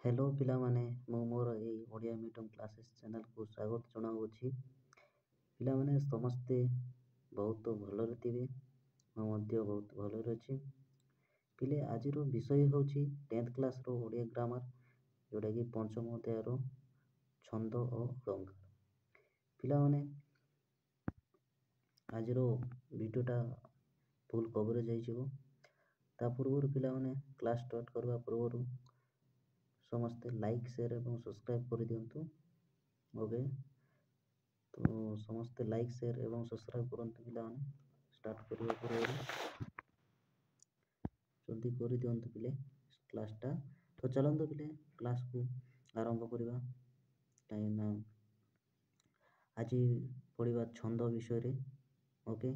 Hello ପିଲାମାନେ, ମୁଁ ମୋର ଏଇ ଓଡ଼ିଆ ମିଡ଼ିୟମ୍ କ୍ଲାସେସ୍ ଚ୍ୟାନେଲକୁ ସ୍ୱାଗତ ଜଣାଉଅଛି। ପିଲାମାନେ ସମସ୍ତେ ବହୁତ ଭଲରେ ଥିବେ। ମୁଁ ମଧ୍ୟ ବହୁତ ଭଲରେ ଅଛି। ପିଲେ ଆଜିର ବିଷୟ ହେଉଛି 10th କ୍ଲାସ୍ର ଓଡ଼ିଆ ଗ୍ରାମାର, ଯେଉଁଟାକି ପଞ୍ଚମ ଅଧ୍ୟାୟର ଛନ୍ଦ ଓ ଅଳଙ୍କାର। ପିଲାମାନେ ଆଜିର ଭିଡ଼ିଓଟା ଫୁଲ୍ କଭରେଜ୍ ହେଇଯିବ। ତା ପୂର୍ବରୁ ପିଲାମାନେ କ୍ଲାସ୍ ଷ୍ଟାର୍ଟ କରିବା ପୂର୍ବରୁ ସମସ୍ତେ ଲାଇକ୍, ସେୟାର ଏବଂ ସବସ୍କ୍ରାଇବ୍ କରିଦିଅନ୍ତୁ। ଓକେ, ତ ସମସ୍ତେ ଲାଇକ୍, ସେୟାର ଏବଂ ସବସ୍କ୍ରାଇବ୍ କରନ୍ତୁ। ପିଲାମାନେ ଷ୍ଟାର୍ଟ କରିବା ପୂର୍ବରୁ ଜଲ୍ଦି କରିଦିଅନ୍ତୁ ପିଲେ କ୍ଲାସ୍ଟା। ତ ଚାଲନ୍ତୁ ପିଲେ କ୍ଲାସ୍କୁ ଆରମ୍ଭ କରିବା। କାହିଁକିନା ଆଜି ପଢ଼ିବା ଛନ୍ଦ ବିଷୟରେ। ଓକେ,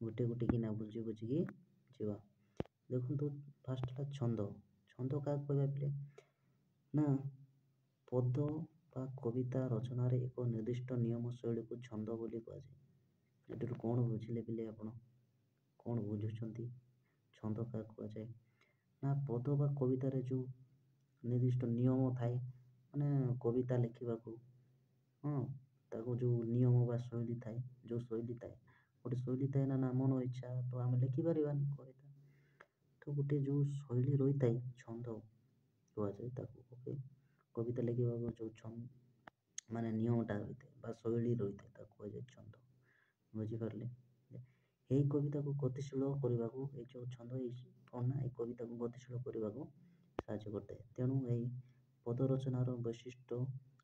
ଗୋଟେ ଗୋଟେ କିନା ବୁଝିକି ଯିବା। ଦେଖନ୍ତୁ, ଫାର୍ଷ୍ଟ ହେଲା ଛନ୍ଦ। ଛନ୍ଦ କାହାକୁ କହିବା ପିଲେ? ନା, ପଦ ବା କବିତା ରଚନାରେ ଏକ ନିର୍ଦ୍ଦିଷ୍ଟ ନିୟମ ଶୈଳୀକୁ ଛନ୍ଦ ବୋଲି କୁହାଯାଏ। ଏଥିରୁ କ'ଣ ବୁଝିଲେ ପିଲେ? ଆପଣ କ'ଣ ବୁଝୁଛନ୍ତି? ଛନ୍ଦ କାହାକୁ କୁହାଯାଏ? ନା, ପଦ ବା କବିତାରେ ଯେଉଁ ନିର୍ଦ୍ଦିଷ୍ଟ ନିୟମ ଥାଏ, ମାନେ କବିତା ଲେଖିବାକୁ, ତାକୁ ଯେଉଁ ନିୟମ ବା ଶୈଳୀ ଥାଏ, ଯେଉଁ ଶୈଳୀ ଥାଏ, ଗୋଟେ ଶୈଳୀ ଥାଏ ନା ମନ ଇଚ୍ଛା ତ ଆମେ ଲେଖିପାରିବାନି କବିତା। ତ ଗୋଟେ ଯେଉଁ ଶୈଳୀ ରହିଥାଏ ଛନ୍ଦ କୁହାଯାଏ ତାକୁ। ଓକେ, କବିତା ଲେଖିବାକୁ ଯେଉଁ ମାନେ ନିୟମଟା ରହିଥାଏ ବା ଶୈଳୀ ରହିଥାଏ ତାକୁ କୁହାଯାଏ ଛନ୍ଦ। ବୁଝିପାରିଲେ? ଏହି କବିତାକୁ ଗତିଶୀଳ କରିବାକୁ ଏଇ ଯେଉଁ ଛନ୍ଦ କ'ଣ ନା, ଏଇ କବିତାକୁ ଗତିଶୀଳ କରିବାକୁ ସାହାଯ୍ୟ କରିଥାଏ। ତେଣୁ ଏହି ପଦ ରଚନାର ବୈଶିଷ୍ଟ୍ୟ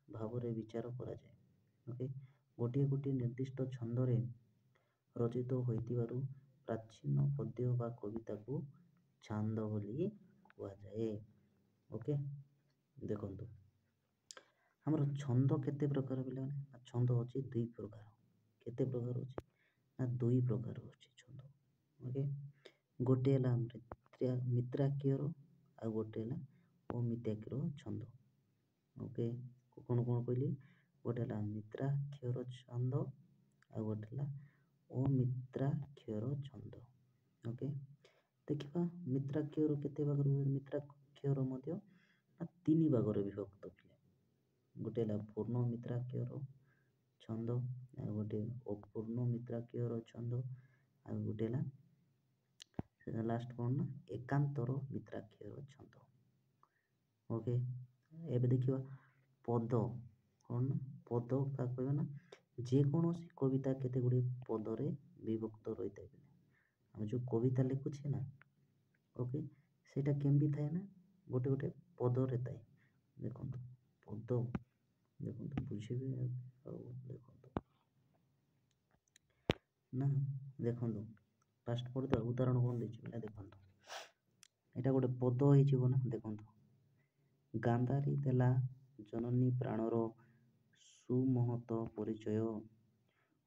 ଭାବରେ ବିଚାର କରାଯାଏ। ଓକେ, ଗୋଟିଏ ଗୋଟିଏ ନିର୍ଦ୍ଦିଷ୍ଟ ଛନ୍ଦରେ ରଚିତ ହୋଇଥିବାରୁ ପ୍ରାଚୀନ ପଦ୍ୟ ବା କବିତାକୁ ଛାନ୍ଦ ବୋଲି କୁହାଯାଏ। ଓକେ, ଦେଖନ୍ତୁ ଆମର ଛନ୍ଦ କେତେ ପ୍ରକାର ପିଲାମାନେ? ଛନ୍ଦ ଅଛି ଦୁଇ ପ୍ରକାର। କେତେ ପ୍ରକାର ଅଛି? ନା, ଦୁଇ ପ୍ରକାର ଅଛି ଛନ୍ଦ। ଓକେ, ଗୋଟେ ହେଲା ମିତ୍ରାକ୍ଷର ଆଉ ଗୋଟେ ହେଲା ଅମିତ୍ରାକ୍ଷର ଛନ୍ଦ। ଓକେ, କ'ଣ କ'ଣ କହିଲି? ଗୋଟେ ହେଲା ମିତ୍ରାକ୍ଷର ଛନ୍ଦ ଆଉ ଗୋଟେ ହେଲା ଅମିତ୍ରାକ୍ଷର ଛନ୍ଦ। ଓକେ, ଦେଖିବା ମିତ୍ରାକ୍ଷର କେତେ ଭାଗରେ? ମିତ୍ରାକ୍ଷର ମଧ୍ୟ ତିନି ଭାଗରେ ବିଭକ୍ତ ଥିଲେ। ଗୋଟେ ହେଲା ପୂର୍ଣ୍ଣ ମିତ୍ରାକ୍ଷର ଛନ୍ଦ, ଆଉ ଗୋଟେ ଅପୂର୍ଣ୍ଣ ମିତ୍ରାକ୍ଷର ଛନ୍ଦ, ଆଉ ଗୋଟେ ହେଲା ଲାଷ୍ଟ କ'ଣ ନା ଏକାନ୍ତର ମିତ୍ରାକ୍ଷର ଛନ୍ଦ। ଓକେ, ଏବେ ଦେଖିବା ପଦ। କ'ଣ ନା, ପଦ କାହାକୁ କହିବା? ନା, ଯେକୌଣସି କବିତା କେତେ ଗୁଡ଼ିଏ ପଦରେ ବିଭକ୍ତ ରହିଥାଏ। ଆମେ ଯେଉଁ କବିତା ଲେଖୁଛେ ନା, ଓକେ, ସେଇଟା କେମିତି ଥାଏ ନା, ଗୋଟେ ଗୋଟେ ପଦରେ ଥାଏ। ଦେଖନ୍ତୁ ପଦ, ଦେଖନ୍ତୁ ବୁଝିବେ। ଆଉ ଦେଖନ୍ତୁ ନା, ଦେଖନ୍ତୁ ଫାଷ୍ଟ ପଢ଼ିଦେବା ଉଦାହରଣ କ'ଣ ଦେଇଛି ପିଲା। ଦେଖନ୍ତୁ, ଏଇଟା ଗୋଟେ ପଦ ହେଇଯିବ ନା। ଦେଖନ୍ତୁ, ଗାନ୍ଧାରୀ ଦେଲା ଜନନୀ ପ୍ରାଣର ସୁମହତ ପରିଚୟ,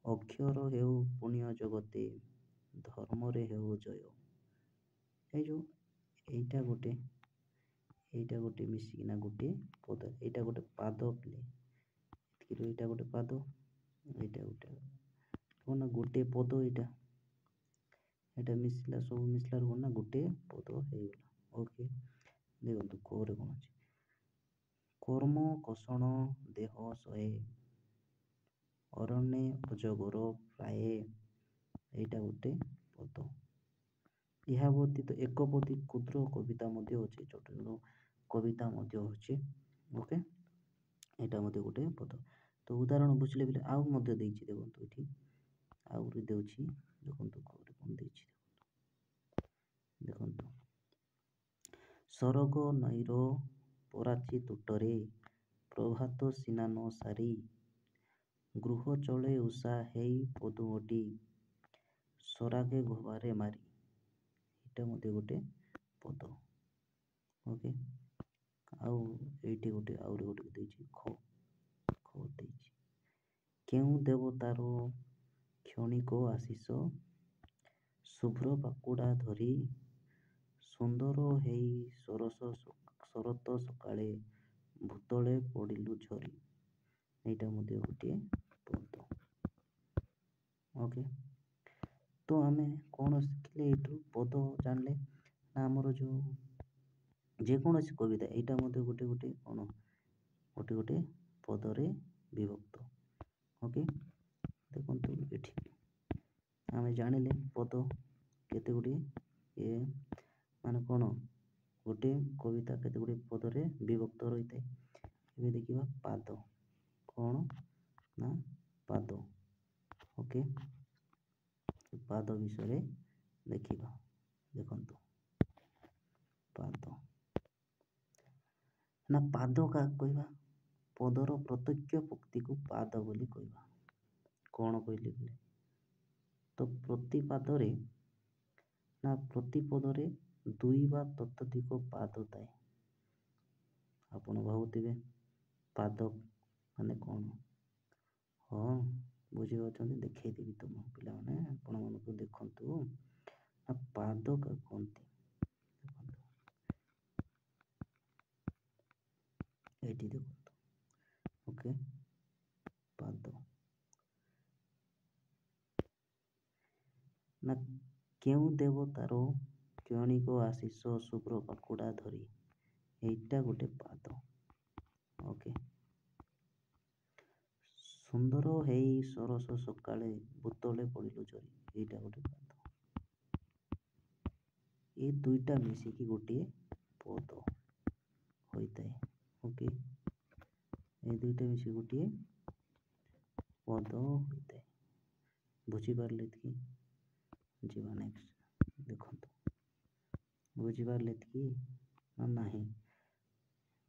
ଅକ୍ଷର ହେଉ ପୁଣ୍ୟ ଜଗତେ ଧର୍ମରେ ହେଉ ଜୟ। ଏଇ ଯେଉଁ ଏଇଟା ଗୋଟେ ମିଶିକିନା ଗୋଟେ ପଦ। ଏଇଟା ଗୋଟେ ପାଦ ପିଲେ। ଏଇଟା ଗୋଟେ ପାଦ, ଏଇଟା ଗୋଟେ କ'ଣ ନା ଗୋଟେ ପଦ। ଏଇଟା ମିଶିଲା, ସବୁ ମିଶିଲାରୁ କ'ଣ ନା ଗୋଟେ ପଦ ହେଇଗଲା। ଓକେ, ଦେଖନ୍ତୁ କୋରେ କ'ଣ ଅଛି? କର୍ମ କଷଣ ଦେହ ସହେ, ଅରଣ୍ୟେ ଅଜଗର ପ୍ରାୟେ। ଏଇଟା ଗୋଟେ ପଦ। ଏହା ବ୍ୟତୀତ ଏକପଦୀ କ୍ଷୁଦ୍ର କବିତା ମଧ୍ୟ ଅଛି, ଜଟିଳ କବିତା ମଧ୍ୟ ଅଛି। ଓକେ, ଏଇଟା ମଧ୍ୟ ଗୋଟେ ପଦ। ତ ଉଦାହରଣ ବୁଝିଲେ ପିଲେ ଆଉ ମଧ୍ୟ ଦେଇଛି। ଦେଖନ୍ତୁ ଏଠି ଆହୁରି ଦେଉଛି। ଦେଖନ୍ତୁ କୋଉଠି କ'ଣ ଦେଇଛି? ଦେଖନ୍ତୁ, ସରଗ ନଈର ପରାଚି ତୁଟରେ, ପ୍ରଭାତ ସିନା ନ ସାରି, ଗୃହ ଚଳେ ଉଷା ହେଇ ପଦୁମଟି, ସରାଗେ ଘବାରେ ମାରି। ଏଇଟା ମଧ୍ୟ ଗୋଟେ ପଦ। ଓକେ, ଆଉ ଏଇଠି ଗୋଟେ ଆହୁରି ଗୋଟେ ଦେଇଛି ଖ ଦେଇଛି। କେଉଁ ଦେବତାର କ୍ଷଣିକ ଆଶିଷ, ଶୁଭ୍ର ପାଖୁଡ଼ା ଧରି, ସୁନ୍ଦର ହେଇ ଶରତ ସକାଳେ, ଭୂତଳେ ପଡ଼ିଲୁ ଝରି। ଏଇଟା ମଧ୍ୟ ଗୋଟିଏ ପଦ। ଓକେ, ତ ଆମେ କ'ଣ ଶିଖିଲେ? ଏଇଠୁ ପଦ ଜାଣିଲେ ନା, ଆମର ଯେଉଁ ଯେକୌଣସି କବିତା ଏଇଟା ମଧ୍ୟ ଗୋଟେ ଗୋଟେ କ'ଣ ଗୋଟେ ଗୋଟେ ପଦରେ ବିଭକ୍ତ। ଓକେ, ଦେଖନ୍ତୁ ଏଠି ଆମେ ଜାଣିଲେ ପଦ କେତେ ଗୁଡ଼ିଏ ମାନେ କ'ଣ ଗୋଟେ କବିତା କେତେ ଗୁଡ଼ିଏ ପଦରେ ବିଭକ୍ତ ରହିଥାଏ। ଏବେ ଦେଖିବା ପାଦ, କ'ଣ ନା ପାଦ। ଓକେ, ପାଦ ବିଷୟରେ ଦେଖିବା। ଦେଖନ୍ତୁ ପାଦ ନା ପାଦ କାହାକୁ କହିବା? ପଦର ପ୍ରତ୍ୟକ୍ଷ ପଂକ୍ତିକୁ ପାଦ ବୋଲି କହିବା। କ'ଣ କହିଲି ବୋଲେ ତ ପ୍ରତି ପାଦରେ ନା ପ୍ରତି ପଦରେ 2 ବା ତତୋଧିକ ପାଦ ଥାଏ। ଆପଣ ଭାବୁଥିବେ ପାଦ ମାନେ କ'ଣ? ହଁ, ବୁଝିପାରୁଛନ୍ତି? ଦେଖେଇଦେବି ତୁମ ପିଲାମାନେ, ଆପଣମାନଙ୍କୁ ଦେଖନ୍ତୁ ନା ପାଦ କାହାକୁ କୁହନ୍ତି। ଦେଖନ୍ତୁ ଏଇଠି ଦେଖନ୍ତୁ। ଓକେ, ପାଦ ନା କେଉଁ ଦେବତାର କ୍ଷଣିକ ଆଶିଷ ଶୁଭ୍ର ପାଖୁଡ଼ା ଧରି, ଏଇଟା ଗୋଟେ ପାଦ। ଓକେ, ସୁନ୍ଦର ହେଇ ସରସ ସକାଳେ ଭୂତଳେ ପଡ଼ିଲୁ ଝରି, ଏଇଟା ଗୋଟେ ପାଦ। ଏ ଦୁଇଟା ମିଶିକି ଗୋଟିଏ ପଦ ହୋଇଥାଏ। ଓକେ, ଏ ଦୁଇଟା ମିଶିକି ଗୋଟିଏ ପଦ ହୋଇଥାଏ। ବୁଝିପାରିଲେ କି? ଯିବା ନେକ୍ସଟ। ଦେଖନ୍ତୁ ବୁଝିପାରିଲେ କି ନା ନାହିଁ?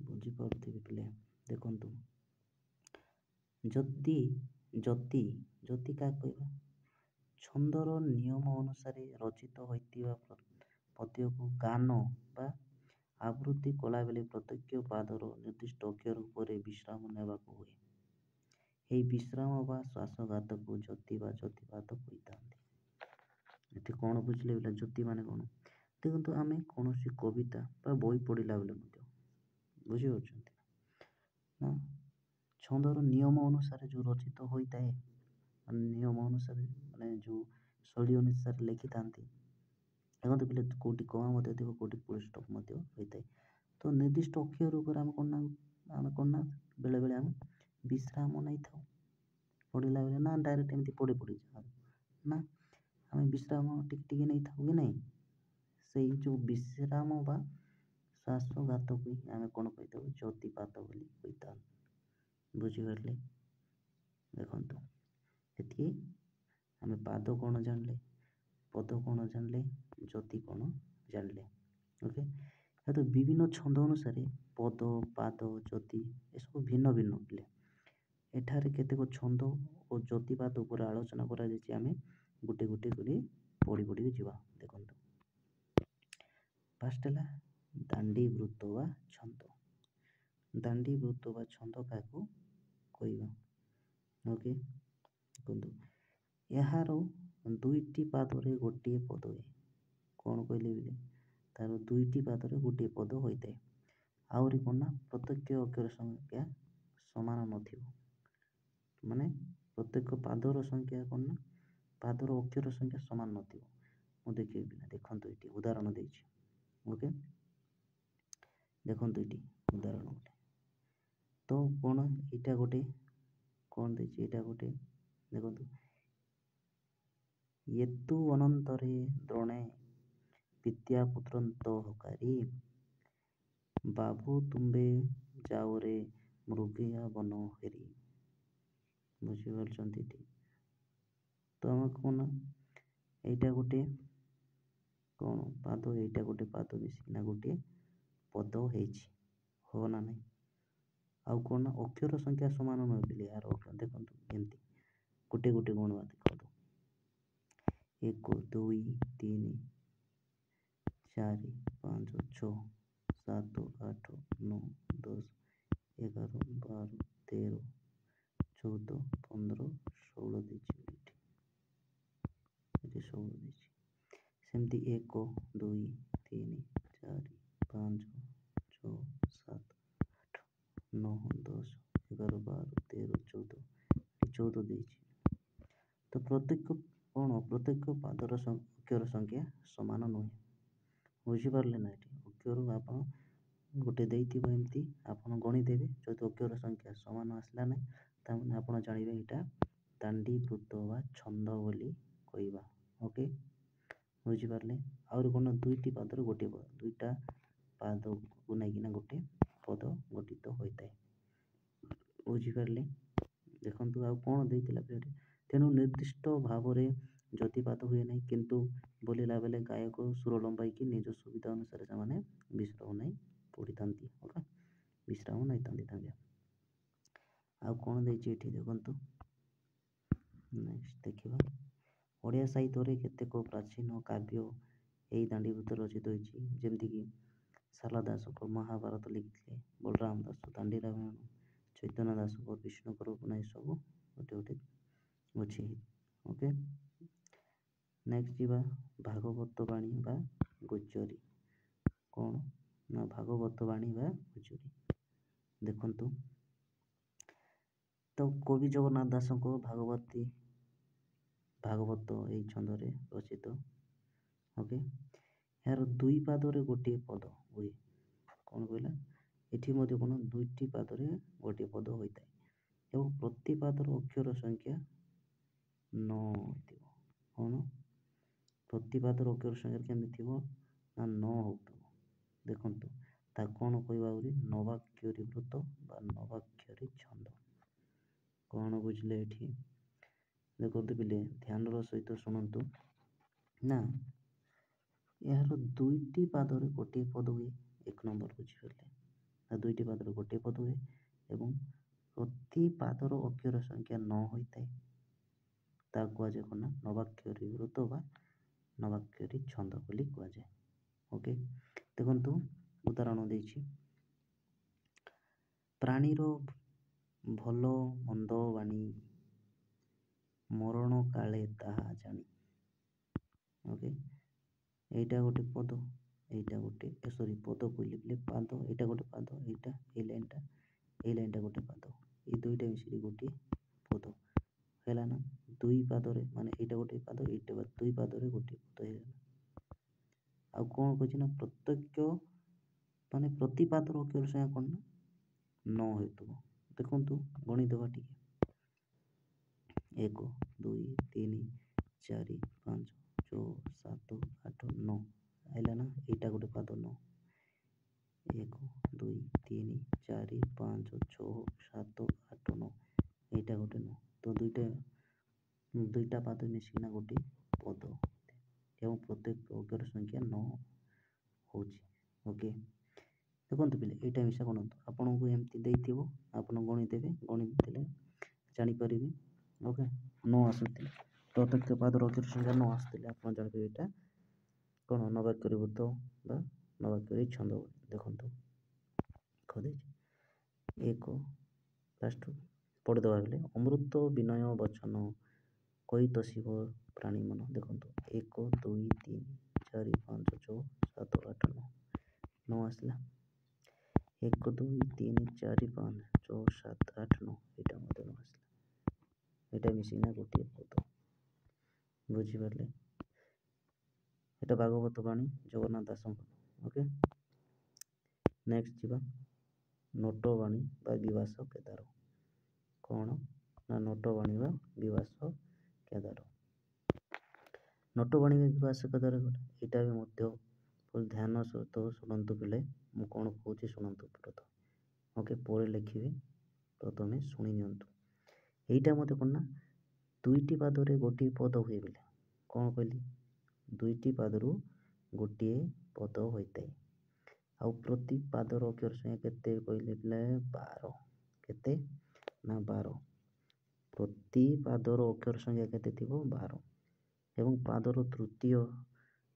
ବୁଝିପାରୁଥିବେ ପିଲେ। ଦେଖନ୍ତୁ ଯଦି ଯଦି ଯଦି କାହାକୁ କହିବା? ଛନ୍ଦର ନିୟମ ଅନୁସାରେ ରଚିତ ହୋଇଥିବା ପଦ୍ୟକୁ ଗାନ ବା ଆବୃତ୍ତି କଲାବେଳେ ପ୍ରତ୍ୟେକ ପାଦର ନିର୍ଦ୍ଦିଷ୍ଟ ଅକ୍ଷର ଉପରେ ବିଶ୍ରାମ ନେବାକୁ ହୁଏ। ଏହି ବିଶ୍ରାମ ବା ଶ୍ୱାସଘାତକୁ ଯତି ବା ଯତିପାତ କହିଥାନ୍ତି। ଏଠି କ'ଣ ବୁଝିଲେ ବୋଲେ ଯତି ମାନେ କ'ଣ? ଦେଖନ୍ତୁ ଆମେ କୌଣସି କବିତା ବା ବହି ପଢ଼ିଲା ବେଳେ ମଧ୍ୟ ବୁଝିପାରୁଛନ୍ତି ନା ଛନ୍ଦର ନିୟମ ଅନୁସାରେ ଯେଉଁ ରଚିତ ହୋଇଥାଏ, ନିୟମ ଅନୁସାରେ ମାନେ ଯେଉଁ ଶୈଳୀ ଅନୁସାରେ ଲେଖିଥାନ୍ତି। ଦେଖନ୍ତୁ ପିଲେ କେଉଁଠି କମା ମଧ୍ୟ ଥିବ, କେଉଁଠି ଫୁଲ୍ ଷ୍ଟପ୍ ମଧ୍ୟ ହୋଇଥାଏ। ତ ନିର୍ଦ୍ଦିଷ୍ଟ ଅକ୍ଷର ଉପରେ ଆମେ କ'ଣ ନା ବେଳେବେଳେ ଆମେ ବିଶ୍ରାମ ନେଇଥାଉ ପଢ଼ିଲା ବେଳେ, ନା ଡାଇରେକ୍ଟ ଏମିତି ପଢ଼ିଯାଉ ନା ଆମେ ବିଶ୍ରାମ ଟିକେ ଟିକେ ନେଇଥାଉ କି ନାହିଁ? ସେଇ ଯେଉଁ ବିଶ୍ରାମ ବା ଶ୍ୱାସଘାତକୁ ହିଁ ଆମେ କ'ଣ କହିଥାଉ? ଯତିପାତ ବୋଲି କହିଥାଉ। ବୁଝିପାରିଲେ? ଦେଖନ୍ତୁ ଏଠି ଆମେ ପାଦ କ'ଣ ଜାଣିଲେ, ପଦ କ'ଣ ଜାଣିଲେ, ଯତି କ'ଣ ଜାଣିଲେ। ଓକେ, ତ ବିଭିନ୍ନ ଛନ୍ଦ ଅନୁସାରେ ପଦ, ପାଦ, ଯତି ଏସବୁ ଭିନ୍ନ ଭିନ୍ନ ପିଲେ। ଏଠାରେ କେତେକ ଛନ୍ଦ ଓ ଯତିପାତ ଉପରେ ଆଲୋଚନା କରାଯାଇଛି। ଆମେ ଗୋଟେ ଗୋଟେ କରି ପଢ଼ିକି ଯିବା। ଦେଖନ୍ତୁ ଫାଷ୍ଟ ହେଲା ଦାଣ୍ଡି ବୃତ୍ତ ବା ଛନ୍ଦ। ଦାଣ୍ଡି ବୃତ୍ତ ବା ଛନ୍ଦ କାହାକୁ କହିବା? ଓକେ, ଦେଖନ୍ତୁ ଏହାର 2ଟି ପାଦରେ ଗୋଟିଏ ପଦ ହୁଏ। କ'ଣ କହିଲେ ବୋଲି ତାର 2ଟି ପାଦରେ ଗୋଟିଏ ପଦ ହୋଇଥାଏ। ଆହୁରି କ'ଣ ନା ପ୍ରତ୍ୟେକ ଅକ୍ଷର ସଂଖ୍ୟା ସମାନ ନଥିବ। ମାନେ ପ୍ରତ୍ୟେକ ପାଦର ସଂଖ୍ୟା କ'ଣ ନା ପାଦର ଅକ୍ଷର ସଂଖ୍ୟା ସମାନ ନଥିବ। ମୁଁ ଦେଖେଇବି ପିଲା, ଦେଖନ୍ତୁ ଏଠି ଉଦାହରଣ ଦେଇଛି। ଓକେ, ଦେଖନ୍ତୁ ଏଠି ଉଦାହରଣ ଗୋଟେ ତ କ'ଣ ଏଇଟା ଗୋଟେ କ'ଣ ଦେଇଛି, ଏଇଟା ଗୋଟେ ଦେଖନ୍ତୁ ଏତୁ ଅନନ୍ତରେ ଦ୍ରୋଣେ ବିଦ୍ୟାପୁତ୍ରନ୍ତ ହକାରି ବାବୁ ତୁମ୍ବେ ଯାଓରେ ମୃଗୟା ବନ ହେରି। ବୁଝିପାରୁଛନ୍ତି ଏଠି? ତ ଆମେ କ'ଣ ଏଇଟା ଗୋଟେ କ'ଣ ପାଦ, ଏଇଟା ଗୋଟେ ପାଦ ମିଶିକିନା ଗୋଟିଏ ପଦ ହେଇଛି, ହବ ନା ନାହିଁ? ଆଉ କ'ଣ ନା ଅକ୍ଷର ସଂଖ୍ୟା ସମାନ ନୁହେଁ ପିଲେ। ଏହାର ଦେଖନ୍ତୁ ଏମିତି ଗୋଟେ ଗୋଟେ ଗଣିବା। ଦେଖନ୍ତୁ 1 2 3 4 5 6 7 8 9 10 11 12 13 14 15 16 ଦେଇଛି ଏଠି, ଏଠି 16 ଦେଇଛି। ସେମିତି 1 2 3 4 5 6 7 8 9 10 11 12 13 14 ଦେଇଛି। ତ ପ୍ରତ୍ୟେକ କ'ଣ ପ୍ରତ୍ୟେକ ପାଦର ଅକ୍ଷର ସଂଖ୍ୟା ସମାନ ନୁହେଁ। ବୁଝିପାରିଲେ ନା? ଏଠି ଅକ୍ଷର ଆପଣ ଗୋଟେ ଦେଇଥିବ ଏମିତି ଆପଣ ଗଣିଦେବେ। ଯଦି ଅକ୍ଷର ସଂଖ୍ୟା ସମାନ ଆସିଲା ନାହିଁ ତାମାନେ ଆପଣ ଜାଣିବେ ଏଇଟା ଦାଣ୍ଡି ବୃତ୍ତ ବା ଛନ୍ଦ ବୋଲି କହିବା। ଓକେ, ବୁଝିପାରିଲେ? ଆହୁରି କ'ଣ ଦୁଇଟି ପାଦରେ ଗୋଟିଏ ପଦ, ଦୁଇଟା ପାଦକୁ ନେଇକିନା ଗୋଟେ ପଦ ଗଠିତ ହୋଇଥାଏ। ବୁଝିପାରିଲେ? ଦେଖନ୍ତୁ ଆଉ କ'ଣ ଦେଇଥିଲା ଏଠି, ତେଣୁ ନିର୍ଦ୍ଦିଷ୍ଟ ଭାବରେ ଯତିପାତ ହୁଏ ନାହିଁ, କିନ୍ତୁ ବୋଲିଲା ବେଳେ ଗାୟକ ସୁର ଲମ୍ବାଇକି ନିଜ ସୁବିଧା ଅନୁସାରେ ସେମାନେ ବିଶ୍ରାମ ନେଇ ପଡ଼ିଥାନ୍ତି। ଓକେ, ବିଶ୍ରାମ ନେଇଥାନ୍ତି ତାଙ୍କେ। ଆଉ କ'ଣ ଦେଇଛି ଏଠି ଦେଖନ୍ତୁ, ନେକ୍ସଟ ଦେଖିବା। ଓଡ଼ିଆ ସାହିତ୍ୟରେ କେତେକ ପ୍ରାଚୀନ କାବ୍ୟ ଏହି ଦାଣ୍ଡିବୃତ୍ତରେ ରଚିତ ହୋଇଛି, ଯେମିତିକି ଶାରଳା ଦାସଙ୍କ ମହାଭାରତ ଲେଖିଥିଲେ, ବଳରାମ ଦାସ ଦାଣ୍ଡି ରାମାୟଣ, ଚୈତନ୍ୟ ଦାସଙ୍କ ବିଷ୍ଣୁଙ୍କର ଉପନ୍ୟାସ ସବୁ ଗୋଟେ ଗୋଟେ ଅଛି। ଓକେ, ନେକ୍ସଟ ଯିବା ଭାଗବତ ବାଣୀ ବା ଗୁଜରୀ। କ'ଣ ନା ଭାଗବତ ବାଣୀ ବା ଗୁଜରୀ ଦେଖନ୍ତୁ, ତ କବି ଜଗନ୍ନାଥ ଦାସଙ୍କ ଭାଗବତ ଏହି ଛନ୍ଦରେ ରଚିତ। ଓକେ, ଏହାର ଦୁଇ ପାଦରେ ଗୋଟିଏ ପଦ ହୁଏ। କ'ଣ କହିଲା, ଏଠି ମଧ୍ୟ କ'ଣ ଦୁଇଟି ପାଦରେ ଗୋଟିଏ ପଦ ହୋଇଥାଏ ଏବଂ ପ୍ରତି ପାଦର ଅକ୍ଷର ସଂଖ୍ୟା 9 ହୋଇଥିବ। କ'ଣ ପ୍ରତି ପାଦର ଅକ୍ଷର ସଂଖ୍ୟା କେମିତି ଥିବ ନା 9 ହେଉଥିବ। ଦେଖନ୍ତୁ ତାକୁ କ'ଣ କହିବା, ଆହୁରି ନବାକ୍ଷରୀ ବୃତ୍ତ ବା ନବାକ୍ଷରୀ ଛନ୍ଦ। କ'ଣ ବୁଝିଲେ ଏଠି ଦେଖନ୍ତୁ ପିଲେ, ଧ୍ୟାନର ସହିତ ଶୁଣନ୍ତୁ ନା, ଏହାର ଦୁଇଟି ପାଦରେ ଗୋଟିଏ ପଦ ହୁଏ। ଏକ ନମ୍ବର ବୁଝିପାରିଲେ, ନା ଦୁଇଟି ପାଦରେ ଗୋଟିଏ ପଦ ହୁଏ ଏବଂ ପ୍ରତି ପାଦର ଅକ୍ଷର ସଂଖ୍ୟା 9 ହୋଇଥାଏ। ତାକୁ କୁହାଯାଏ କ'ଣ ନା ନବାକ୍ଷରୀ ବୃତ୍ତ ବା ନବାକ୍ଷରୀ ଛନ୍ଦ ବୋଲି କୁହାଯାଏ। ଓକେ, ଦେଖନ୍ତୁ ଉଦାହରଣ ଦେଇଛି, ପ୍ରାଣୀର ଭଲ ମନ୍ଦ ବାଣୀ ମରଣ କାଳେ ତାହା ଜାଣି। ଓକେ, ଏଇଟା ଗୋଟେ ପଦ, ଏଇଟା ଗୋଟେ ପଦ କହିଲି ବୋଲେ ପାଦ, ଏଇଟା ଗୋଟେ ପାଦ, ଏଇଟା ଏଇ ଲାଇନଟା ଗୋଟେ ପାଦ, ଏଇ ଦୁଇଟା ମିଶିକି ଗୋଟିଏ ପଦ ହେଲା ନା। ଦୁଇ ପାଦରେ ମାନେ ଏଇଟା ଗୋଟେ ପାଦ, ଏଇଟା ଦୁଇ ପାଦରେ ଗୋଟିଏ ପଦ ହେଇଗଲା। ଆଉ କ'ଣ କହୁଛି ନା ପ୍ରତ୍ୟେକ ମାନେ ପ୍ରତି ପାଦର ଅକ୍ଷର ସଂଖ୍ୟା କ'ଣ ନା 9 ହେଉଥିବ। ଦେଖନ୍ତୁ ଗଣିଦେବା ଟିକେ, 1 2 3 4 5 6 7 8 9 ଆଇଲା ନା, ଏଇଟା ଗୋଟେ ପାଦ 9, 1 2 3 4 5 6 7 8 9, ଏଇଟା ଗୋଟେ 9, ତ ଦୁଇଟା ପାଦ ମିଶିକିନା ଗୋଟେ ପଦ ଏବଂ ପ୍ରତ୍ୟେକ ଅକ୍ଷର ସଂଖ୍ୟା 9 ହେଉଛି। ଓକେ, ଦେଖନ୍ତୁ ପିଲେ ଏଇଟା ମିଶା ଗଣନ୍ତୁ, ଆପଣଙ୍କୁ ଏମିତି ଦେଇଥିବ, ଆପଣ ଗଣିଦେବେ, ଗଣିଦେଲେ ଜାଣିପାରିବେ। ଓକେ, 9 ଆସୁଥିଲେ, ପ୍ରତ୍ୟେକ ପାଦର ଅକ୍ଷର ସଂଖ୍ୟା 9 ଆସିଥିଲେ ଆପଣ ଜାଣିପାରିବେ ଏଇଟା କ'ଣ ନବାକ୍ଷରୀ ବୃତ୍ତ ବା ନବାକ୍ଷରୀ ଛନ୍ଦ। ଦେଖନ୍ତୁ ଦେଇଛି, 1 ଲାଷ୍ଟ ପଢ଼ିଦେବା ବେଲେ ଅମୃତ ବିନୟ ବଚନ କହି ତ ଶିବ ପ୍ରାଣୀ ମନ। ଦେଖନ୍ତୁ 1 2 3 4 5 6 7 8 9, 9 ଆସିଲା, 1 2 3 4 5 6 7 8 9, ଏଇଟା ମଧ୍ୟ 9 ଆସିଲା, ଏଇଟା ମିଶିକିନା ଗୋଟିଏ ପଦ। ବୁଝିପାରିଲେ? ଏଇଟା ଭାଗବତ ବାଣୀ ଜଗନ୍ନାଥ ଦାସଙ୍କ। ଓକେ, ନେକ୍ସଟ ଯିବା ନଟବାଣୀ ବା ବିବାସ କେଦାର। କ'ଣ ନା ନଟବାଣୀ ବା ବିବାସ କେଦାର। ନଟବାଣୀ ବା ବିବାସ କେଦାର ଏଇଟା ବି ମଧ୍ୟ ଧ୍ୟାନ ସହିତ ଶୁଣନ୍ତୁ ପିଲେ, ମୁଁ କ'ଣ କହୁଛି ଶୁଣନ୍ତୁ ପ୍ରଥମେ। ଓକେ, ପରେ ଲେଖିବେ, ପ୍ରଥମେ ଶୁଣି ନିଅନ୍ତୁ। ଏଇଟା ମଧ୍ୟ କ'ଣ ନା ଦୁଇଟି ପାଦରେ ଗୋଟିଏ ପଦ ହୁଏ ବୋଲି। କ'ଣ କହିଲି, ଦୁଇଟି ପାଦରୁ ଗୋଟିଏ ପଦ ହୋଇଥାଏ। ଆଉ ପ୍ରତି ପାଦର ଅକ୍ଷର ସଂଖ୍ୟା କେତେ କହିଲେ ପିଲା, 12। କେତେ ନା 12। ପ୍ରତି ପାଦର ଅକ୍ଷର ସଂଖ୍ୟା କେତେ ଥିବ, 12 ଏବଂ ପାଦର ତୃତୀୟ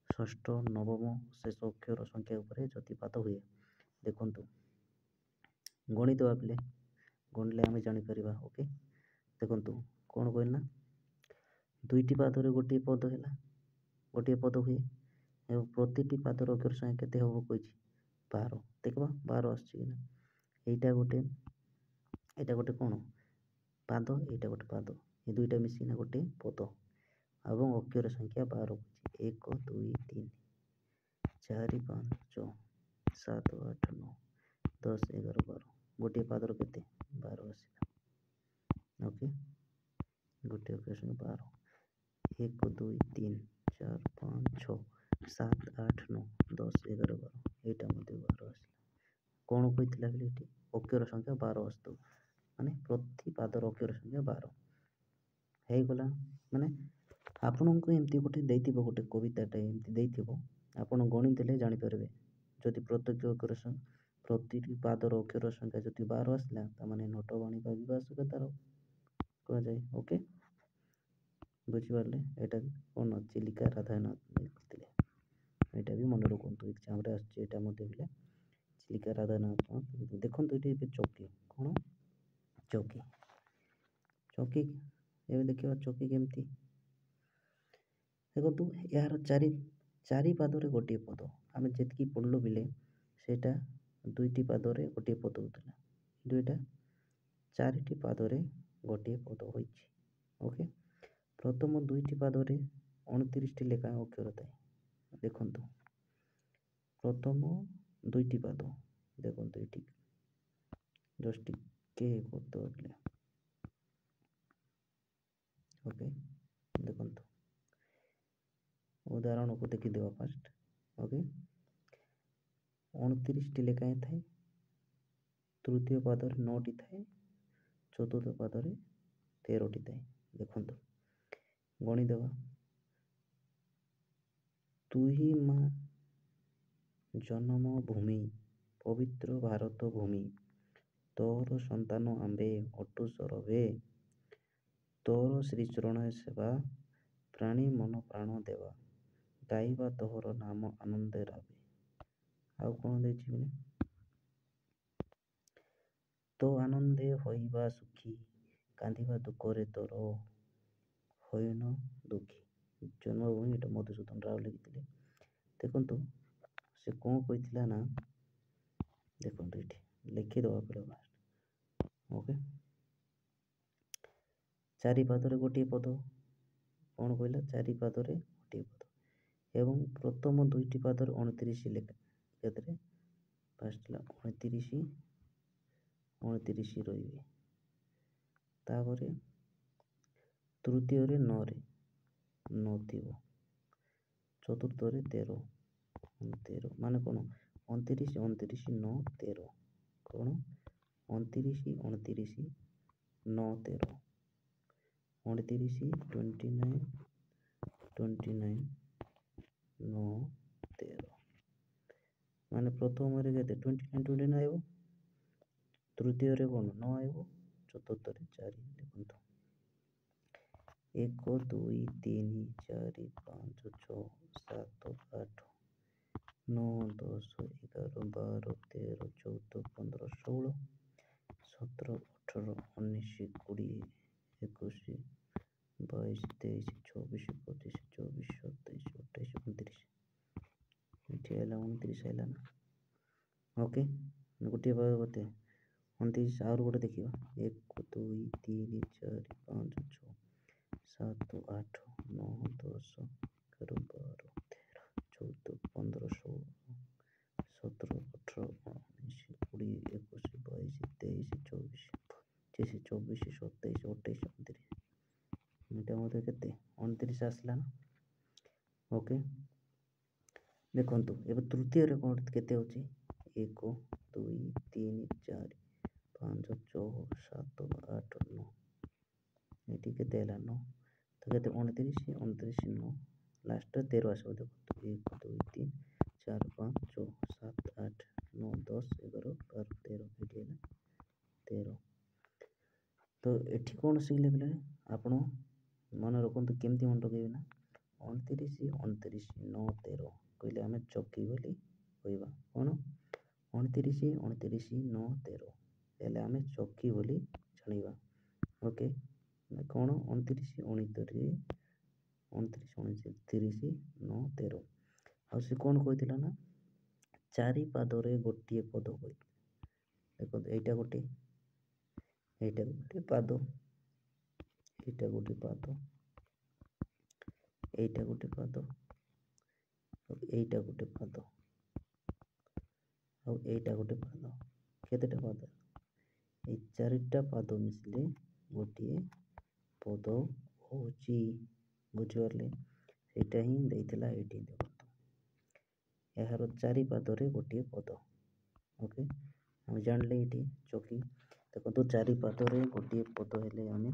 ଷଷ୍ଠ ନବମ ଶେଷ ଅକ୍ଷର ସଂଖ୍ୟା ଉପରେ ଯତିପାତ ହୁଏ। ଦେଖନ୍ତୁ ଗଣିଦେବା ପିଲେ, ଗଣିଲେ ଆମେ ଜାଣିପାରିବା। ଓକେ, ଦେଖନ୍ତୁ କ'ଣ କହିଲି ନା ଦୁଇଟି ପାଦରେ ଗୋଟିଏ ପଦ ହେଲା, ଗୋଟିଏ ପଦ ହୁଏ ଏବଂ ପ୍ରତିଟି ପାଦର ଅକ୍ଷର ସଂଖ୍ୟା କେତେ ହେବ କହିଛି, 12। ଦେଖିବା 12 ଆସୁଛି କି ନା, ଏଇଟା ଗୋଟେ କ'ଣ ପାଦ, ଏଇଟା ଗୋଟେ ପାଦ, ଏ ଦୁଇଟା ମିଶିକିନା ଗୋଟେ ପଦ ଏବଂ ଅକ୍ଷର ସଂଖ୍ୟା 12 ହେଉଛି। 1 2 3 4 5 7 8 9, 10, 11, 12 ଗୋଟିଏ ପାଦର କେତେ 12 ଆସିଲା। ଓକେ, ଗୋଟିଏ ଅକ୍ଷର ସଂଖ୍ୟା 12 1 2 3 4 5 6 7 8 9 10 11 12 ଏଇଟା ମଧ୍ୟ 12 ଆସିଲା। କ'ଣ କହିଥିଲା ବୋଲି ଏଠି ଅକ୍ଷର ସଂଖ୍ୟା 12 ଆସୁଥିବ, ମାନେ ପ୍ରତି ପାଦର ଅକ୍ଷର ସଂଖ୍ୟା 12 ହେଇଗଲା। ମାନେ ଆପଣଙ୍କୁ ଏମିତି ଗୋଟେ ଦେଇଥିବ, ଗୋଟେ କବିତାଟା ଏମିତି ଦେଇଥିବ, ଆପଣ ଗଣିଦେଲେ ଜାଣିପାରିବେ। ଯଦି ପ୍ରତିଟି ପାଦର ଅକ୍ଷର ସଂଖ୍ୟା ଯଦି 12 ଆସିଲା, ତାମାନେ ନଟବାଣୀ ବା ବିଭାଷକ ତାର କୁହାଯାଏ। ଓକେ, ବୁଝିପାରିଲେ? ଏଇଟା କ'ଣ ଚିଲିକା ରାଧାନାଥ ଲେଖିଥିଲେ, ଏଇଟା ବି ମନେ ରଖନ୍ତୁ, ଏକ୍ଜାମ୍ରେ ଆସୁଛି ଏଇଟା ମଧ୍ୟ ପିଲା। ଚିଲିକା ରାଧାନାଥ ଦେଖନ୍ତୁ ଏଠି ଏବେ ଚୌକି, କ'ଣ ଚୌକି, ଚୌକି ଏବେ ଦେଖିବା ଚୌକି କେମିତି। ଦେଖନ୍ତୁ ଏହାର ଚାରି ପାଦରେ ଗୋଟିଏ ପଦ, ଆମେ ଯେତିକି ପଢ଼ିଲୁ ବିଲେ ସେଇଟା 2ଟି ପାଦରେ ଗୋଟିଏ ପଦ ହେଉଥିଲା, ଦୁଇଟା 4ଟି ପାଦରେ ଗୋଟିଏ ପଦ ହୋଇଛି। ଓକେ, ପ୍ରଥମ 2ଟି ପାଦରେ 29ଟି ଲେଖାଏଁ ଅକ୍ଷର ଥାଏ। ଦେଖନ୍ତୁ ପ୍ରଥମ 2ଟି ପାଦ, ଦେଖନ୍ତୁ ଏଠି ଜଷ୍ଟ ଟିକେ କରିଦେବା ପିଲା। ଓକେ, ଦେଖନ୍ତୁ ଉଦାହରଣକୁ ଦେଖିଦେବା ଫାଷ୍ଟ। ଓକେ, 29ଟି ଲେଖାଏଁ ଥାଏ, ତୃତୀୟ ପାଦରେ 9ଟି ଥାଏ, ଚତୁର୍ଥ ପାଦରେ 13ଟି ଥାଏ। ଦେଖନ୍ତୁ ଗଣିଦେବା। ତୁହି ମା ଜନମ ଭୂମି ପବିତ୍ର ଭାରତ ଭୂମି, ତୋର ସନ୍ତାନ ଆମ୍ଭେ ଅଟୁ ସରବେ, ତୋର ଶ୍ରୀଚରଣରେ ସେବା, ପ୍ରାଣୀ ମନ ପ୍ରାଣ ଦେବା, ଗାଇବା ତୋହର ନାମ ଆନନ୍ଦେ ରାବେ। ଆଉ କ'ଣ ଦେଇଛି ମାନେ ତୋ ଆନନ୍ଦେ ହୋଇବା ସୁଖୀ, କାନ୍ଦିବା ଦୁଃଖରେ ତୋର ହୋଇନ ଦୁଃଖୀ। ଜନ୍ମଭୂମି, ଏଇଟା ମଧୁସୂଦନ ରାଓ ଲେଖିଥିଲେ। ଦେଖନ୍ତୁ ସେ କ'ଣ କହିଥିଲା ନା, ଦେଖନ୍ତୁ ଏଠି ଲେଖିଦେବା ପିଲା ଫାଷ୍ଟ। ଓକେ, 4 ପାଦରେ ଗୋଟିଏ ପଦ, କ'ଣ କହିଲା 4 ପାଦରେ ଗୋଟିଏ ପଦ, ଏବଂ ପ୍ରଥମ 2ଟି ପାଦରେ 29 ଲେଖା, କେତେରେ ଫାଷ୍ଟ ହେଲା 29 ରହିବେ, ତାପରେ ତୃତୀୟରେ 9ରେ 9 ଥିବ, ଚତୁର୍ଥରେ 13 ମାନେ କ'ଣ 29 29 9 13, କ'ଣ 29 29 9 13, 29 29 29 9 13, ମାନେ ପ୍ରଥମରେ କେତେ 29 29 ଆସିବ, ତୃତୀୟରେ କ'ଣ 9 ଆସିବ, ଚତୁର୍ଥରେ 4। ଦେଖନ୍ତୁ 1 2 3 4 5 6 7 8 9 10 11 12 13 14 15 16 17 18 19 20 21 22 23 24 25 26 27 28 29, ଏଠି ହେଲା 29 ହେଲା ନା। ଓକେ, ଗୋଟିଏ ପାଦ କେତେ 29, ଆହୁରି ଗୋଟେ ଦେଖିବା 1 2 3 4 5 6 7 8 9 10 11 12 13 14 15 16 17 18 19 20 21 22 23 24 25 26 27 28 29, ଏଇଟା ମଧ୍ୟ କେତେ 29 ଆସିଲା ନା। ଓକେ, ଦେଖନ୍ତୁ ଏବେ ତୃତୀୟରେ କ'ଣ କେତେ ଅଛି 1 2 3 4 5 6 7 8 9, ଏଠି କେତେ ହେଲା 9, ତ କେତେ 29 29 9, ଲାଷ୍ଟରେ 13 ଆସିବ। ଦେଖନ୍ତୁ 1 2 3 4 5 6 7 8 9 10 11 12 13, ଏଠି ହେଲା 13। ତ ଏଠି କ'ଣ ଶିଖିଲେ ପିଲା, ଆପଣ ମନେ ରଖନ୍ତୁ କେମିତି ମନେ ରଖିବେ ନା 29 29 9 13 କହିଲେ ଆମେ ଚକି ବୋଲି କହିବା, କ'ଣ 29 29 9 13 ହେଲେ ଆମେ ଚକି ବୋଲି ଜାଣିବା। ଓକେ, କ'ଣ 29 29 29 30 9 13, ଆଉ ସେ କ'ଣ କହିଥିଲା ନା 4 ପାଦରେ ଗୋଟିଏ ପଦ କହିଥିଲା। ଦେଖନ୍ତୁ ଏଇଟା ଗୋଟେ ପାଦ, ଏଇଟା ଗୋଟେ ପାଦ, ଏଇଟା ଗୋଟେ ପାଦ, ଆଉ ଏଇଟା ଗୋଟେ ପାଦ, ଆଉ ଏଇଟା ଗୋଟେ ପାଦ, କେତେଟା ପାଦ? ଏଇ 4ଟା ପାଦ ମିଶିଲେ ଗୋଟିଏ ପଦ ହେଉଛି। ବୁଝିପାରିଲେ? ସେଇଟା ହିଁ ଦେଇଥିଲା ଏଇଠି। ଦେଖନ୍ତୁ ଏହାର 4 ପାଦରେ ଗୋଟିଏ ପଦ। ଓକେ, ଆମେ ଜାଣିଲେ ଏଇଠି ଚକି। ଦେଖନ୍ତୁ 4 ପାଦରେ ଗୋଟିଏ ପଦ ହେଲେ ଆମେ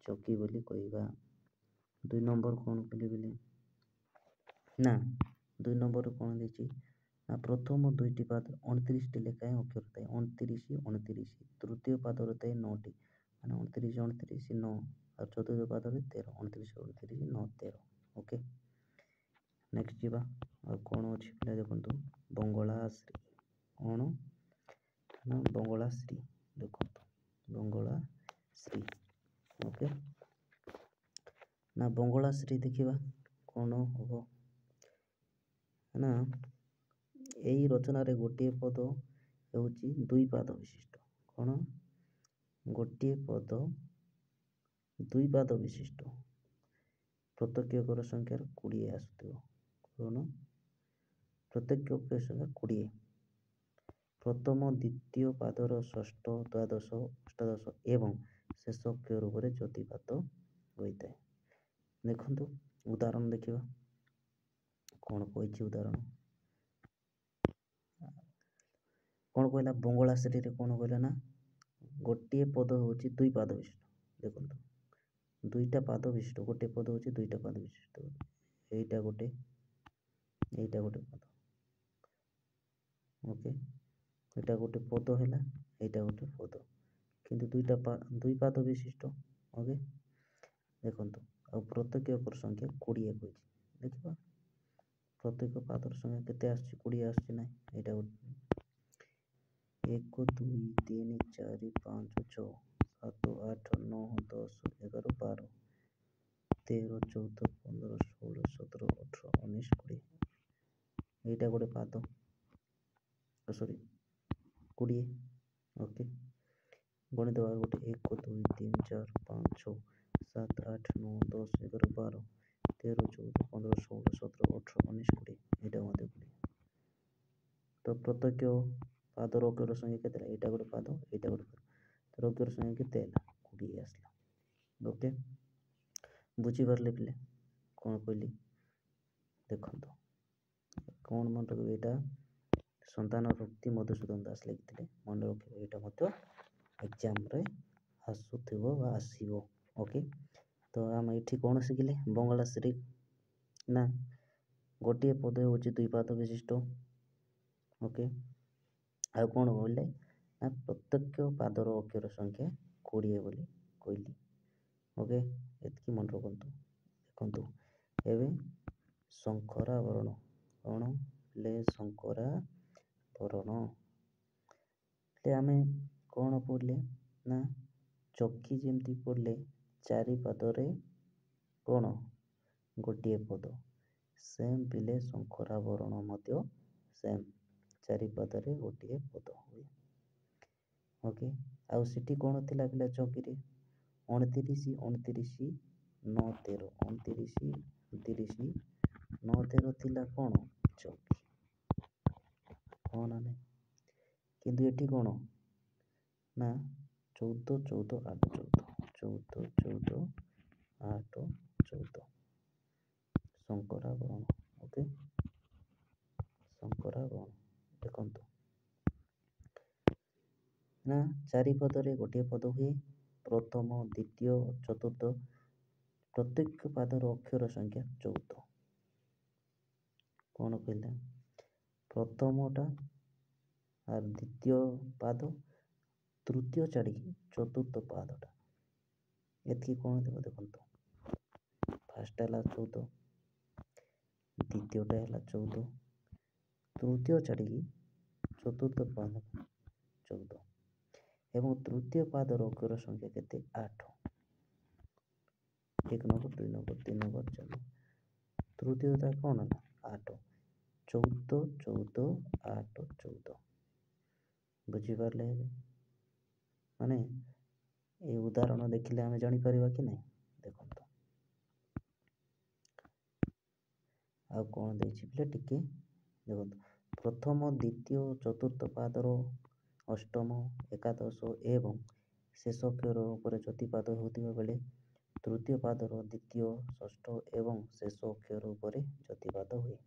ଚକି ବୋଲି କହିବା। 2 ନମ୍ବର କ'ଣ କଲେ ବୋଲେ ନା 2 ନମ୍ବର କ'ଣ ଦେଇଛି ନା ପ୍ରଥମ 2ଟି ପାଦ 29ଟି ଲେଖାଏଁ ଅକ୍ଷର ଥାଏ। 29 29। ତୃତୀୟ ପାଦରେ ଥାଏ 9ଟି, ମାନେ 29 29 9। ଆଉ ଚତୁର୍ଥ ପାଦରେ 13 29 29 9 13। ଓକେ, ନେକ୍ସଟ ଯିବା। ଆଉ କ'ଣ ଅଛି ପିଲା ଦେଖନ୍ତୁ ବଙ୍ଗଳାଶ୍ରୀ। କ'ଣ ନା ବଙ୍ଗଳାଶ୍ରୀ। ଦେଖନ୍ତୁ ବଙ୍ଗଳାଶ୍ରୀ। ଓକେ, ନା ବଙ୍ଗଳାଶ୍ରୀ ଦେଖିବା କ'ଣ ହବ ନା ଏହି ରଚନାରେ ଗୋଟିଏ ପଦ ହେଉଛି 2 ପାଦ ବିଶିଷ୍ଟ। କ'ଣ? ଗୋଟିଏ ପଦ 2 ପାଦ ବିଶିଷ୍ଟ। ପ୍ରତ୍ୟେକ ଅକ୍ଷର ସଂଖ୍ୟାର 20 ଆସୁଥିବ। କ'ଣ? ପ୍ରତ୍ୟେକ ଅକ୍ଷର ସଂଖ୍ୟା 20। ପ୍ରଥମ ଦ୍ୱିତୀୟ ପାଦର ଷଷ୍ଠ, ଦ୍ୱାଦଶ, ଅଷ୍ଟାଦଶ ଏବଂ ଶେଷ ଅକ୍ଷର ଉପରେ ଯତିପାତ ହୋଇଥାଏ। ଦେଖନ୍ତୁ ଉଦାହରଣ ଦେଖିବା। କ'ଣ କହିଛି ଉଦାହରଣ? କ'ଣ କହିଲା? ବଙ୍ଗଳାଶ୍ରୀରେ କ'ଣ କହିଲା ନା ଗୋଟିଏ ପଦ ହେଉଛି 2 ପାଦ ବିଶିଷ୍ଟ। ଦେଖନ୍ତୁ 2ଟା ପାଦ ବିଶିଷ୍ଟ। ଗୋଟିଏ ପଦ ହେଉଛି 2ଟା ପାଦ ବିଶିଷ୍ଟ। ଏଇଟା ଗୋଟେ ପଦ। ଓକେ, ଏଇଟା ଗୋଟେ ପଦ ହେଲା, ଏଇଟା ଗୋଟେ ପଦ, କିନ୍ତୁ 2 ପାଦ ବିଶିଷ୍ଟ। ଓକେ, ଦେଖନ୍ତୁ ଆଉ ପ୍ରତ୍ୟେକ ଅକ୍ଷର ସଂଖ୍ୟା 20 କହିଛି। ଦେଖିବା ପ୍ରତ୍ୟେକ ପାଦର ସଂଖ୍ୟା କେତେ ଆସୁଛି? 20 ଆସୁଛି ନାହିଁ। ଏଇଟା ଗୋଟେ 1 2 3 4 5 6 7 8 9 10 11 12 13 14 15 16 17 18 19 20। ଏଇଟା ଗୋଟେ ପାଦ, ସରି 20। ଓକେ, ଗଣିଦେବା ଗୋଟେ 1 2 3 4 5 6 7 8 9 10 11 12 13 14 15 16 17 18 19 20। ଏଇଟା ମଧ୍ୟ 20। ତ ପ୍ରତ୍ୟେକ ପାଦର ଅକ୍ଷର ସଂଖ୍ୟା କେତେ ହେଲା? ଏଇଟା ଗୋଟେ ପାଦ, ଏଇଟା ଗୋଟେ ପାଦ, ତାର ଅକ୍ଷର ସଂଖ୍ୟା କେତେ ହେଲା? 20 ଆସିଲା। ଓକେ, ବୁଝିପାରିଲେ ପିଲେ କ'ଣ କହିଲି? ଦେଖନ୍ତୁ କ'ଣ ମନେ ରଖିବେ, ଏଇଟା ସନ୍ତାନ ରକ୍ତି ମଧୁସୂଦନ ଦାସ ଲେଖିଥିଲେ। ମନେ ରଖିବେ, ଏଇଟା ମଧ୍ୟ ଏକ୍ଜାମ୍ରେ ଆସୁଥିବ ବା ଆସିବ। ଓକେ, ତ ଆମେ ଏଠି କ'ଣ ଶିଖିଲେ? ବଙ୍ଗଳାଶ୍ରୀ ନା ଗୋଟିଏ ପଦ ହେଉଛି 2 ପାଦ ବିଶିଷ୍ଟ। ଓକେ, ଆଉ କ'ଣ କହିଲେ ନା ପ୍ରତ୍ୟେକ ପାଦର ଅକ୍ଷର ସଂଖ୍ୟା 20 ବୋଲି କହିଲି। ଓକେ, ଏତିକି ମନେ ରଖନ୍ତୁ। ଦେଖନ୍ତୁ ଏବେ ଶଙ୍କରା ବରଣ। କ'ଣ ହେଲେ ଶଙ୍କରା ବରଣ? ହେଲେ ଆମେ କ'ଣ ପଢ଼ିଲେ ନା ଚକି ଯେମିତି ପଢ଼ିଲେ 4 ପାଦରେ କ'ଣ ଗୋଟିଏ ପଦ, ସେମ୍ ପିଲେ ଶଙ୍କରା ବରଣ ମଧ୍ୟ ସେମ୍ 4 ପାଦରେ ଗୋଟିଏ ପଦ ହୁଏ। ଓକେ, ଆଉ ସେଠି କ'ଣ ଥିଲା ପିଲା ଚକିରେ? 29 29 9 13 29 29 9 13 ଥିଲା କ'ଣ? ଚକି। ହଁ ନା ନାହିଁ? କିନ୍ତୁ ଏଠି କ'ଣ ନା 14 14 8 14 14 8 14 ଶଙ୍କରା ବରଣ। ଓକେ, ଶଙ୍କରା ବରଣ। ଦେଖନ୍ତୁ ନା 4 ପଦରେ ଗୋଟିଏ ପଦ ହୁଏ। ପ୍ରଥମ, ଦ୍ୱିତୀୟ, ଚତୁର୍ଥ ପ୍ରତ୍ୟେକ ପାଦର ଅକ୍ଷର ସଂଖ୍ୟା 14। କ'ଣ କହିଲା? ପ୍ରଥମଟା আর ଦ୍ୱିତୀୟ ପାଦ, ତୃତୀୟ ଛାଡ଼ିକି ଚତୁର୍ଥ ପାଦଟା। ଏତିକି କ'ଣ ଦେବ? ଦେଖନ୍ତୁ ଫାର୍ଷ୍ଟ ହେଲା 14, ଦ୍ୱିତୀୟଟା ହେଲା 14, ତୃତୀୟ ଛାଡ଼ିକି ଚତୁର୍ଥ ପାଦ 14 ଏବଂ ତୃତୀୟ ପାଦର ଅକ୍ଷର ସଂଖ୍ୟା କେତେ? 8। 1 ନମ୍ବର 2 ନମ୍ବର 3 ନମ୍ବର 4 ନମ୍ବର। ତୃତୀୟଟା କ'ଣ ହେଲା? 8। 14 14 8 14। ବୁଝିପାରିଲେ? ମାନେ এই ଉଦାହରଣ ଦେଖିଲେ ଆମେ ଜାଣିପାରିବା କି ନାହିଁ? ଦେଖନ୍ତୁ ଆଉ କ'ଣ ଦେଇଛି ପିଲେ ଟିକେ ଦେଖନ୍ତୁ। ପ୍ରଥମ, ଦ୍ୱିତୀୟ, ଚତୁର୍ଥ ପାଦର ଅଷ୍ଟମ, ଏକାଦଶ ଏବଂ ଶେଷ ଅକ୍ଷର ଉପରେ ଯତିପାଦ ହେଉଥିବା ବେଳେ ତୃତୀୟ ପାଦର ଦ୍ୱିତୀୟ, ଷଷ୍ଠ ଏବଂ ଶେଷ ଅକ୍ଷର ଉପରେ ଯତିପାଦ ହୁଏ।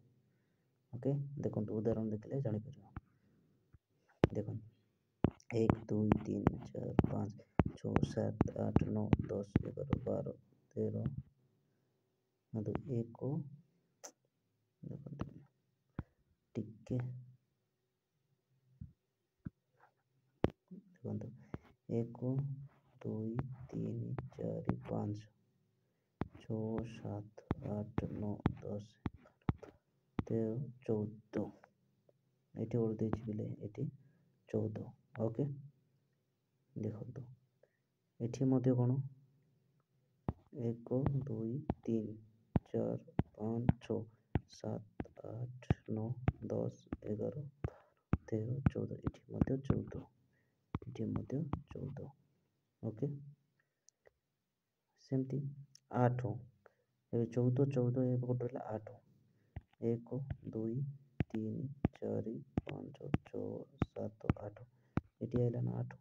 ଓକେ, ଦେଖନ୍ତୁ ଉଦାହରଣ ଦେଖିଲେ ଜାଣିପାରିବ। ଦେଖନ୍ତୁ 1 2 3 4 5 6 7 8 9 10 11 12 13 1 ଦେଖନ୍ତୁ ଟିକେ ଦେଖନ୍ତୁ 1 2 3 4 5 6 7 8 9 10 13 14 ଏଠି ଓଳି ଦେଇଛି ବୋଲେ ଏଠି 14। ଓକେ, ଦେଖନ୍ତୁ ଏଠି ମଧ୍ୟ କ'ଣ 1 2 3 4 5 6 7 8 9 10 11 13 14 ଏଠି ମଧ୍ୟ 14, ଏଠି ମଧ୍ୟ 14। ଓକେ, ସେମିତି 8 ଏବେ 14 14 ଏବେ ଗୋଟେ ରହିଲା 8 1 2 3 4 5 6 7 8 ଏଠି ଆସିଲା ନା 8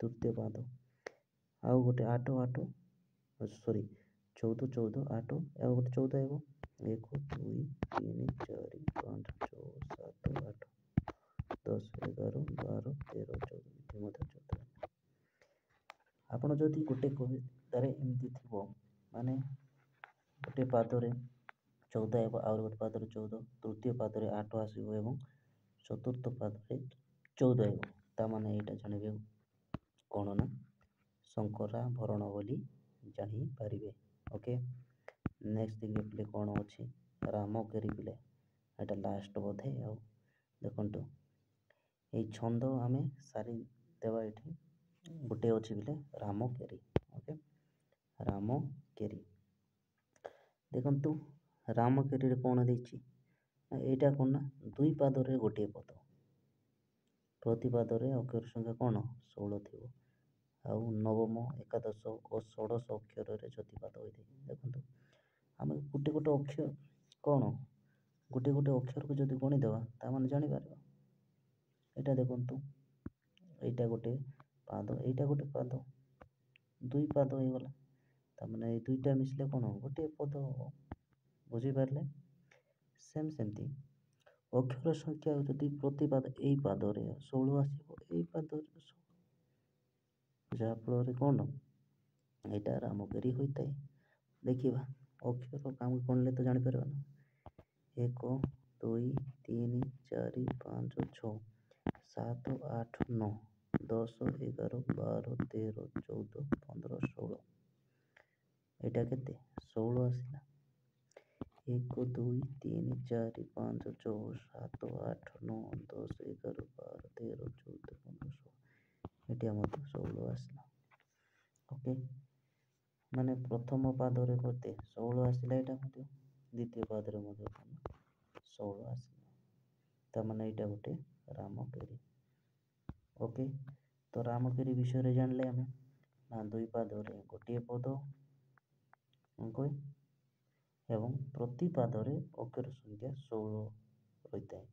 ତୃତୀୟ ପାଦ। ଆଉ ଗୋଟେ 8 8 ସରି 14 14 8 ଆଉ ଗୋଟେ 14 ହେବ 1 2 3 4 5 6 7 8 10 11 12 13 14 ଏଠି ମଧ୍ୟ 14। ଆପଣ ଯଦି ଗୋଟେ କବିତାରେ ଏମିତି ଥିବ ମାନେ ଗୋଟେ ପାଦରେ 14 ହେବ, ଆଉ ଗୋଟେ ପାଦରେ 14, ତୃତୀୟ ପାଦରେ 8 ଆସିବ ଏବଂ ଚତୁର୍ଥ ପାଦରେ 14 ହେବ, ତାମାନେ ଏଇଟା ଜାଣିବେ କ'ଣ ନା ଶଙ୍କରାଭରଣ ବୋଲି ଜାଣିପାରିବେ। ଓକେ, ନେକ୍ସଟ ଦେଖିବେ ପିଲେ କ'ଣ ଅଛି ରାମକେରି ପିଲେ, ଏଇଟା ଲାଷ୍ଟ ବୋଧେ। ଆଉ ଦେଖନ୍ତୁ ଏଇ ଛନ୍ଦ ଆମେ ସାରି ଦେବା। ଏଠି ଗୋଟେ ଅଛି ପିଲେ ରାମକେରି। ଓକେ, ରାମକେରି ଦେଖନ୍ତୁ ରାମକେରିରେ କ'ଣ ଦେଇଛି, ଏଇଟା କ'ଣ ନା ଦୁଇ ପାଦରେ ଗୋଟିଏ ପଦ, ପ୍ରତି ପାଦରେ ଅକ୍ଷର ସଂଖ୍ୟା କ'ଣ 16 ଥିବ, ଆଉ ନବମ, ଏକାଦଶ ଓ ଷୋଡ଼ଶ ଅକ୍ଷରରେ ଯତିପାଦ ହୋଇଥାଏ। ଦେଖନ୍ତୁ ଆମେ ଗୋଟେ ଗୋଟେ ଅକ୍ଷର କ'ଣ ଗୋଟେ ଗୋଟେ ଅକ୍ଷରକୁ ଯଦି ଗଣିଦେବା ତାମାନେ ଜାଣିପାରିବା। ଏଇଟା ଦେଖନ୍ତୁ ଏଇଟା ଗୋଟେ ପାଦ, ଏଇଟା ଗୋଟେ ପାଦ, ଦୁଇ ପାଦ ହେଇଗଲା, ତାମାନେ ଏଇ ଦୁଇଟା ମିଶିଲେ କ'ଣ ଗୋଟିଏ ପଦ ହେବ। ବୁଝିପାରିଲେ? ସେମିତି ଅକ୍ଷର ସଂଖ୍ୟା ଯଦି ପ୍ରତିପାଦ ଏଇ ପାଦରେ 16 ଆସିବ, ଏଇ ପାଦରେ 16, ଯାହାଫଳରେ କ'ଣ ଏଇଟା ରାମକେରି ହୋଇଥାଏ। ଦେଖିବା ଅକ୍ଷର କାମ ଗଣିଲେ ତ ଜାଣିପାରିବା ନା। 1 2 3 4 5 6 7 8 9 10 11 12 13 14 15 16, ଏଇଟା କେତେ 16 ଆସିଲା। 1 2 3 4 5 6 7 8 9 10 11 12 13 14 15 16, ଏଠି ଆମର 16 ଆସିଲା। ଓକେ, ମାନେ ପ୍ରଥମ ପାଦରେ କେତେ 16 ଆସିଲା, ଏଇଟା ମଧ୍ୟ ଦ୍ୱିତୀୟ ପାଦରେ ମଧ୍ୟ 16 ଆସିଲା, ତାମାନେ ଏଇଟା ଗୋଟେ ରାମକେରି। ଓକେ, ତ ରାମକେରି ବିଷୟରେ ଜାଣିଲେ ଆମେ ନା ଦୁଇ ପାଦରେ ଗୋଟିଏ ପଦ ଏବଂ ପ୍ରତି ପାଦରେ ଅକ୍ଷର ସଂଖ୍ୟା 16 ରହିଥାଏ,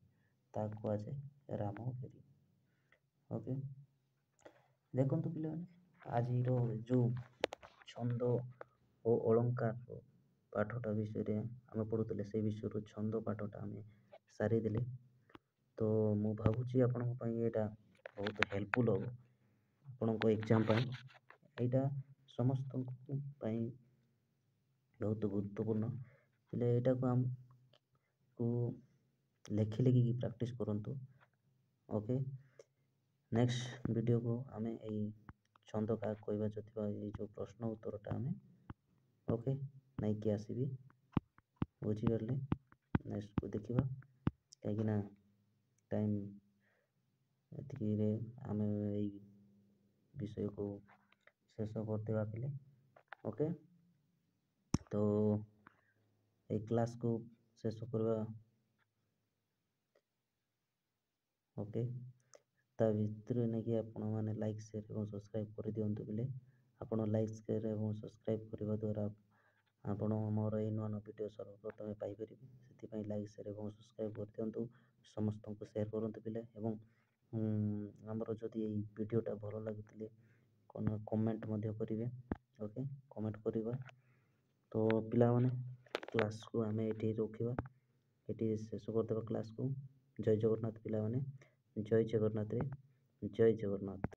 ତାହା କୁହାଯାଏ ରାମକେରି। ଓକେ, ଦେଖନ୍ତୁ ପିଲାମାନେ ଆଜିର ଯେଉଁ ଛନ୍ଦ ଓ ଅଳଙ୍କାର ପାଠଟା ବିଷୟରେ ଆମେ ପଢ଼ୁଥିଲେ, ସେ ବିଷୟରୁ ଛନ୍ଦ ପାଠଟା ଆମେ ସାରିଦେଲେ। ତ ମୁଁ ଭାବୁଛି ଆପଣଙ୍କ ପାଇଁ ଏଇଟା ବହୁତ ହେଲ୍ପଫୁଲ୍ ହେବ ଆପଣଙ୍କ ଏକ୍ଜାମ୍ ପାଇଁ। ଏଇଟା ସମସ୍ତଙ୍କ ପାଇଁ ବହୁତ ଗୁରୁତ୍ୱପୂର୍ଣ୍ଣ, ହେଲେ ଏଇଟାକୁ ଆମକୁ ଲେଖି ଲେଖିକି ପ୍ରାକ୍ଟିସ୍ କରନ୍ତୁ। ଓକେ, ନେକ୍ସଟ ଭିଡ଼ିଓକୁ ଆମେ ଏଇ ଛନ୍ଦ କାହାକୁ କହିବା ଯତିବା ଏଇ ଯେଉଁ ପ୍ରଶ୍ନ ଉତ୍ତରଟା ଆମେ ଓକେ ନେଇକି ଆସିବି। ବୁଝିପାରିଲେ? ନେକ୍ସଟକୁ ଦେଖିବା, କାହିଁକିନା ଟାଇମ୍ ଏତିକିରେ ଆମେ ଏଇ ବିଷୟକୁ ଶେଷ କରିଦେବା ପିଲେ। ଓକେ, ତ ଏଇ କ୍ଲାସ୍କୁ ଶେଷ କରିବା। ଓକେ, ତା ଭିତରେ ନେଇକି ଆପଣମାନେ ଲାଇକ୍ ସେୟାର ଏବଂ ସବସ୍କ୍ରାଇବ୍ କରିଦିଅନ୍ତୁ ପିଲେ। ଆପଣ ଲାଇକ୍ ସେୟାର ଏବଂ ସବସ୍କ୍ରାଇବ୍ କରିବା ଦ୍ୱାରା ଆପଣ ମୋର ଏଇ ନୂଆ ନୂଆ ଭିଡ଼ିଓ ସର୍ବପ୍ରଥମେ ପାଇପାରିବେ। ସେଥିପାଇଁ ଲାଇକ୍ ସେୟାର ଏବଂ ସବସ୍କ୍ରାଇବ୍ କରିଦିଅନ୍ତୁ, ସମସ୍ତଙ୍କୁ ସେୟାର କରନ୍ତୁ ପିଲେ। ଏବଂ ଆମର ଯଦି ଏଇ ଭିଡ଼ିଓଟା ଭଲ ଲାଗୁଥିଲେ କମେଣ୍ଟ ମଧ୍ୟ କରିବେ। ଓକେ, କମେଣ୍ଟ କରିବା। ତ ପିଲାମାନେ କ୍ଲାସ୍କୁ ଆମେ ଏଠି ରଖିବା, ଏଠି ଶେଷ କରିଦେବା କ୍ଲାସ୍କୁ। ଜୟ ଜଗନ୍ନାଥ ପିଲାମାନେ, ଜୟ ଜଗନ୍ନାଥରେ ଜୟ ଜଗନ୍ନାଥ।